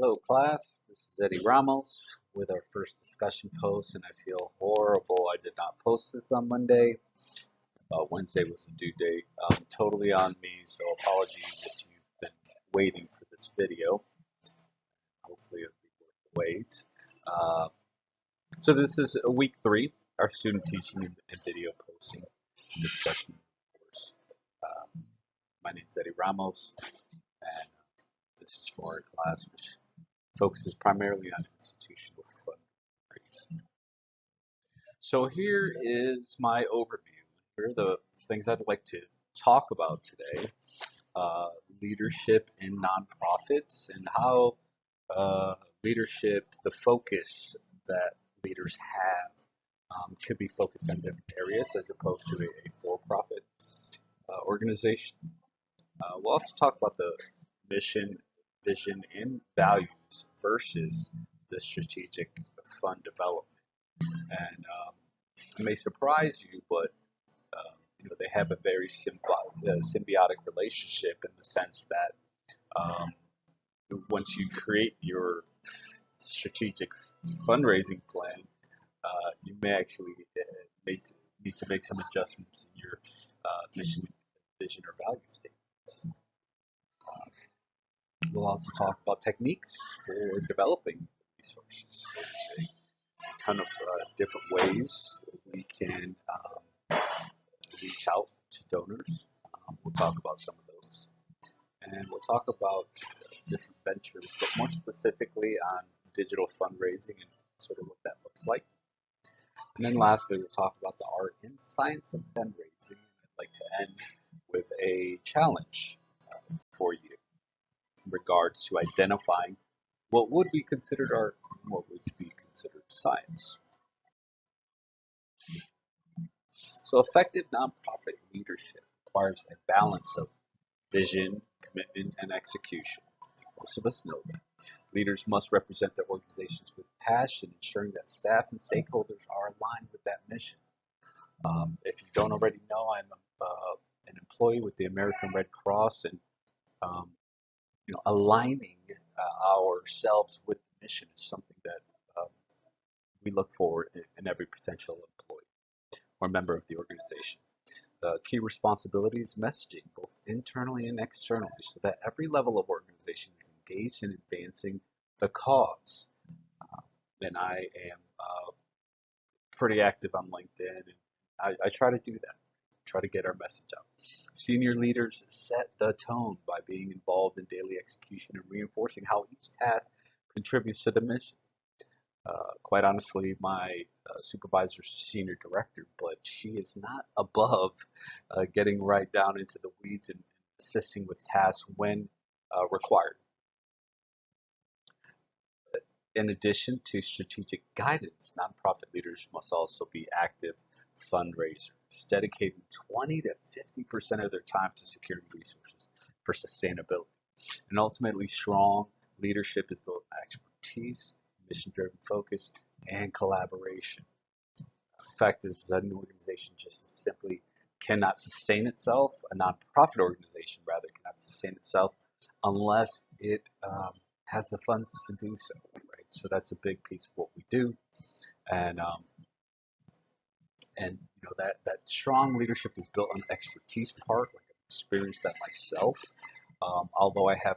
Hello class, this is Eddie Ramos with our first discussion post, and I feel horrible I did not post this on Monday. Wednesday was the due date. Totally on me, so apologies if you've been waiting for this video. Hopefully it'll be worth the wait. Uh, so this is week 3, our student teaching and video posting and discussion course. My name is Eddie Ramos, and this is for our class, which focuses primarily on institutional fundraising. So here is my overview. Here are the things I'd like to talk about today. Leadership in nonprofits and how leadership, the focus that leaders have, could be focused on different areas as opposed to a for-profit organization. We'll also talk about the mission, vision, and values versus the strategic fund development. And it may surprise you, but they have a very symbiotic relationship in the sense that once you create your strategic fundraising plan, you may actually need to make some adjustments in your mission, vision, or value statement. We'll also talk about techniques for developing resources. There's a ton of different ways we can reach out to donors. We'll talk about some of those. And we'll talk about different ventures, but more specifically on digital fundraising and sort of what that looks like. And then lastly, we'll talk about the art and science of fundraising. I'd like to end with a challenge for you in regards to identifying what would be considered art and what would be considered science. So effective nonprofit leadership requires a balance of vision, commitment, and execution. Most of us know that. Leaders must represent their organizations with passion, ensuring that staff and stakeholders are aligned with that mission. If you don't already know, I'm an employee with the American Red Cross, and aligning ourselves with the mission is something that we look for in every potential employee or member of the organization. The key responsibility is messaging, both internally and externally, so that every level of organization is engaged in advancing the cause. And I am pretty active on LinkedIn, and I try to do that, try to get our message out. Senior leaders set the tone by being involved in daily execution and reinforcing how each task contributes to the mission. Quite honestly, my supervisor is senior director, but she is not above getting right down into the weeds and assisting with tasks when required. In addition to strategic guidance, nonprofit leaders must also be active fundraisers, dedicating 20 to 50% of their time to securing resources for sustainability. And ultimately, strong leadership is built on expertise, mission-driven focus, and collaboration. The fact is that an organization just simply cannot sustain itself, a nonprofit organization rather cannot sustain itself unless it has the funds to do so, right? So that's a big piece of what we do, and that strong leadership is built on expertise part. Like I've experienced that myself, although I have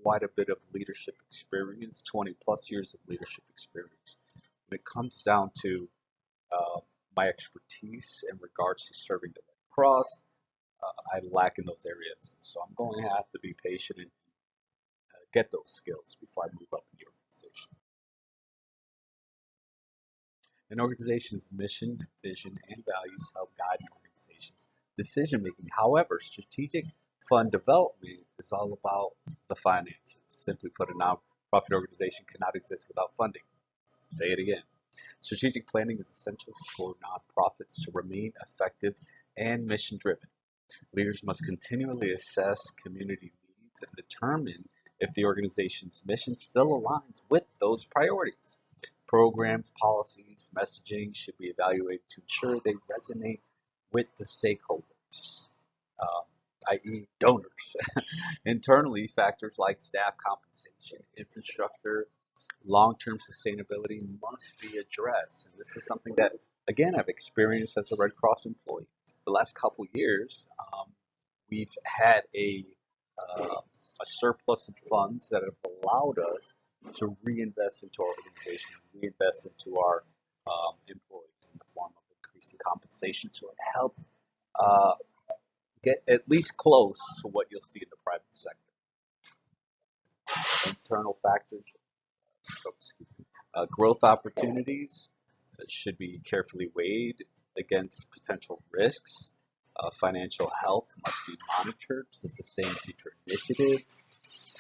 quite a bit of leadership experience, 20 plus years of leadership experience. When it comes down to my expertise in regards to serving the Red Cross, I lack in those areas. So I'm going to have to be patient and get those skills before I move up in the organization. An organization's mission, vision, and values help guide an organization's decision making. However, strategic fund development is all about the finances. Simply put, a nonprofit organization cannot exist without funding. Say it again. Strategic planning is essential for nonprofits to remain effective and mission driven. Leaders must continually assess community needs and determine if the organization's mission still aligns with those priorities. Programs, policies, messaging should be evaluated to ensure they resonate with the stakeholders. i.e. donors. Internally, factors like staff compensation, infrastructure, long-term sustainability must be addressed. And this is something that, again, I've experienced as a Red Cross employee. The last couple years, we've had a surplus of funds that have allowed us to reinvest into our organization, reinvest into our employees in the form of increasing compensation. So it helps uh, get at least close to what you'll see in the private sector. Internal factors, growth opportunities should be carefully weighed against potential risks. Financial health must be monitored to sustain future initiatives.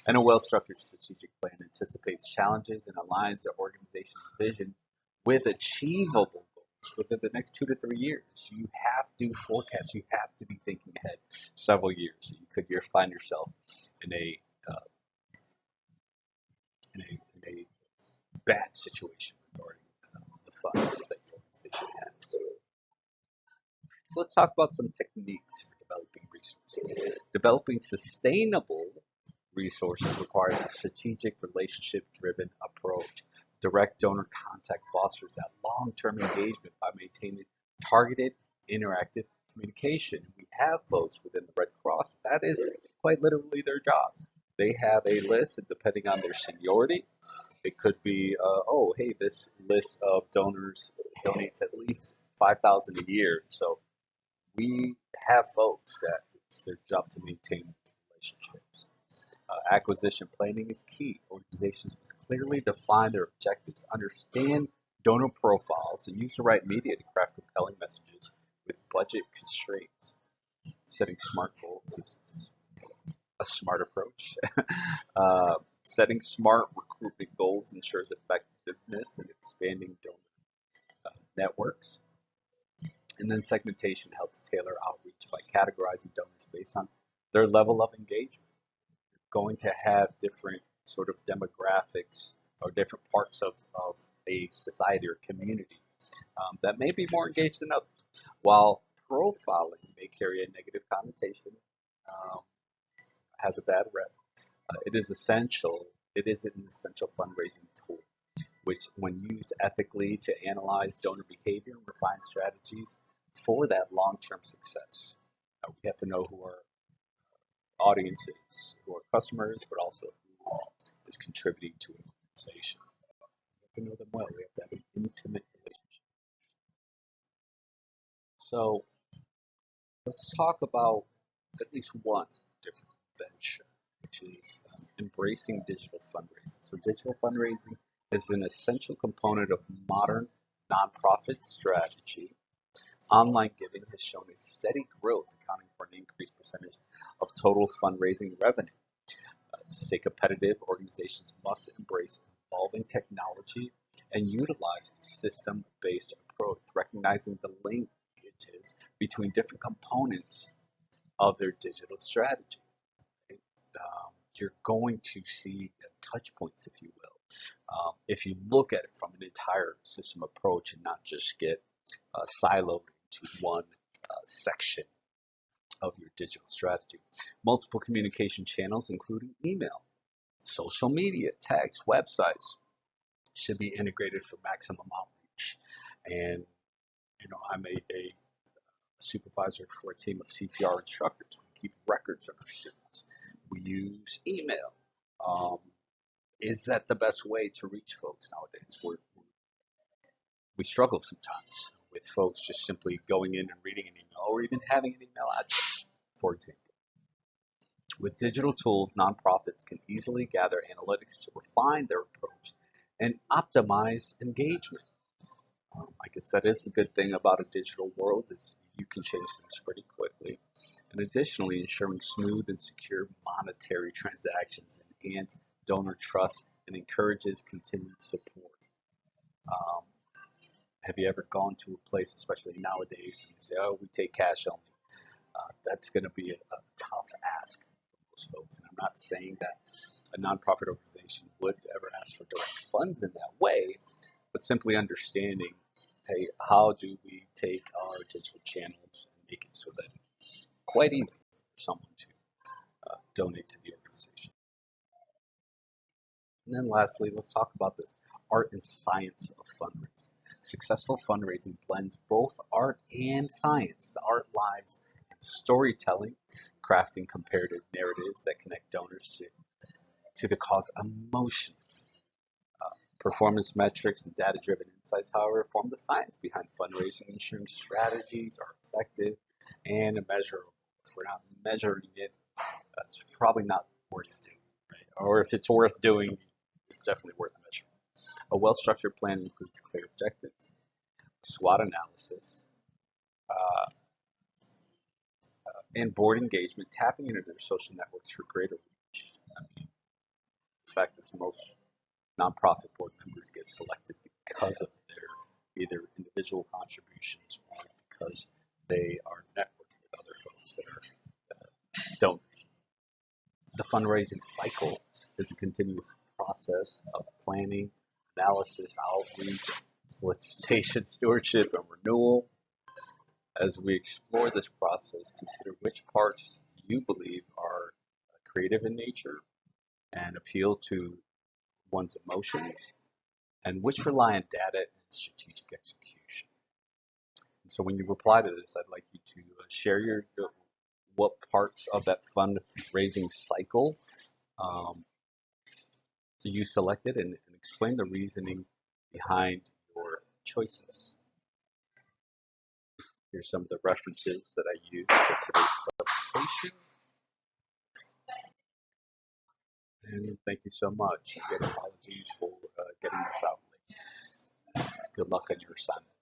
And a well-structured strategic plan anticipates challenges and aligns the organization's vision with achievable goals within the next 2 to 3 years. You have to forecast. You have to be thinking ahead several years. So you could find yourself in a bad situation regarding the funds that your organization has. So let's talk about some techniques for developing resources. Developing sustainable resources requires a strategic, relationship-driven approach. Direct donor contact fosters that long-term engagement by maintaining targeted, interactive communication. We have folks within the Red Cross, that is quite literally their job. They have a list, and depending on their seniority, it could be, oh, hey, this list of donors donates at least 5,000 a year. So we have folks that it's their job to maintain relationships. Acquisition planning is key. Organizations must clearly define their objectives, understand donor profiles, and use the right media to craft compelling messages with budget constraints. Setting smart goals is a smart approach. Setting smart recruitment goals ensures effectiveness in expanding donor networks. And then segmentation helps tailor outreach by categorizing donors based on their level of engagement. You're going to have different sort of demographics or different parts of a society or community that may be more engaged than others. While profiling may carry a negative connotation, um, has a bad rep, it is essential. It is an essential fundraising tool, which, when used ethically to analyze donor behavior and refine strategies for that long-term success. We have to know who our audience is, who our customers, but also who is contributing to an organization. We have to know them well. We have to have an intimate relationship. So let's talk about at least one different venture, which is embracing digital fundraising. So digital fundraising is an essential component of modern nonprofit strategy. Online giving has shown a steady growth, accounting for an increased percentage of total fundraising revenue. To stay competitive, organizations must embrace evolving technology and utilize a system-based approach, recognizing the linkages between different components of their digital strategy. You're going to see touch points, if you will, if you look at it from an entire system approach and not just get siloed into one section of your digital strategy. Multiple communication channels, including email, social media, text, websites, should be integrated for maximum outreach. And I'm a supervisor for a team of CPR instructors. We keep records of our students. We use email. Is that the best way to reach folks nowadays? We struggle sometimes with folks just simply going in and reading an email or even having an email address, for example. With digital tools, nonprofits can easily gather analytics to refine their approach and optimize engagement. I guess that is the good thing about a digital world is you can change things pretty quickly. And additionally, ensuring smooth and secure monetary transactions enhance donor trust and encourages continued support. Um, have you ever gone to a place, especially nowadays, and you say, "Oh, we take cash only"? That's going to be a tough ask for most folks. And I'm not saying that a nonprofit organization would ever ask for direct funds in that way, but simply understanding, hey, how do we take our digital channels and make it so that it's quite easy? for someone to donate to the organization. And then lastly, let's talk about this art and science of fundraising. Successful fundraising blends both art and science. The art lies in storytelling, crafting comparative narratives that connect donors to the cause emotion. Performance metrics and data-driven insights, however, form the science behind fundraising, ensuring strategies are effective and measurable. If we're not measuring it, it's probably not worth doing, right? Or if it's worth doing, it's definitely worth measuring. A well-structured plan includes clear objectives, SWOT analysis, uh, and board engagement, tapping into their social networks for greater reach. I mean, the fact that most nonprofit board members get selected because of their either individual contributions or because they are networked with other folks that are donors. The fundraising cycle is a continuous process of planning, analysis, outreach, solicitation, stewardship, and renewal. As we explore this process, consider which parts you believe are creative in nature and appeal to one's emotions, and which rely on data and strategic execution. And so when you reply to this, I'd like you to share your what parts of that fundraising cycle you selected and explain the reasoning behind your choices. Here's some of the references that I used for today's presentation. And thank you so much. Again, apologies for getting this out late. Good luck on your assignment.